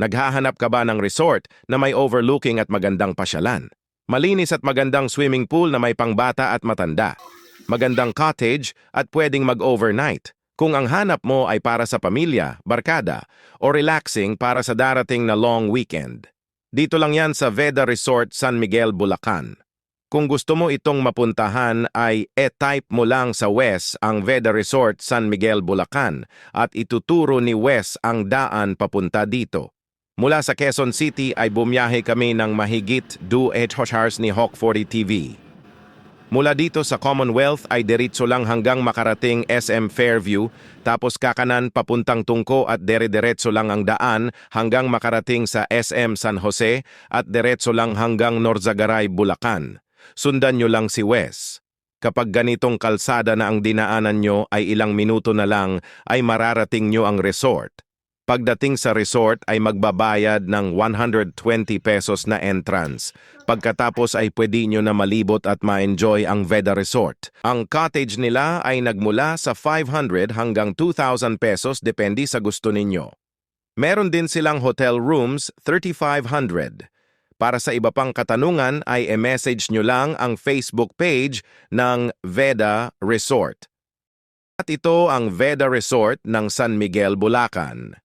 Naghahanap ka ba ng resort na may overlooking at magandang pasyalan? Malinis at magandang swimming pool na may pangbata at matanda. Magandang cottage at pwedeng mag-overnight. Kung ang hanap mo ay para sa pamilya, barkada, o relaxing para sa darating na long weekend. Dito lang yan sa Veda Resort San Miguel, Bulacan. Kung gusto mo itong mapuntahan ay e-type mo lang sa Wes ang Veda Resort San Miguel, Bulacan at ituturo ni Wes ang daan papunta dito. Mula sa Quezon City ay bumiyahe kami ng mahigit 2 hours ni Hawk 40 TV. Mula dito sa Commonwealth ay diretso lang hanggang makarating SM Fairview, tapos kakanan papuntang Tungko at dire-diretso lang ang daan hanggang makarating sa SM San Jose at diretso lang hanggang Norzagaray, Bulacan. Sundan nyo lang si Wes. Kapag ganitong kalsada na ang dinaanan nyo ay ilang minuto na lang ay mararating nyo ang resort. Pagdating sa resort ay magbabayad ng 120 pesos na entrance. Pagkatapos ay pwede nyo na malibot at ma-enjoy ang Veda Resort. Ang cottage nila ay nagmula sa 500 hanggang 2,000 pesos depende sa gusto ninyo. Meron din silang hotel rooms 3,500. Para sa iba pang katanungan ay e-message nyo lang ang Facebook page ng Veda Resort. At ito ang Veda Resort ng San Miguel, Bulacan.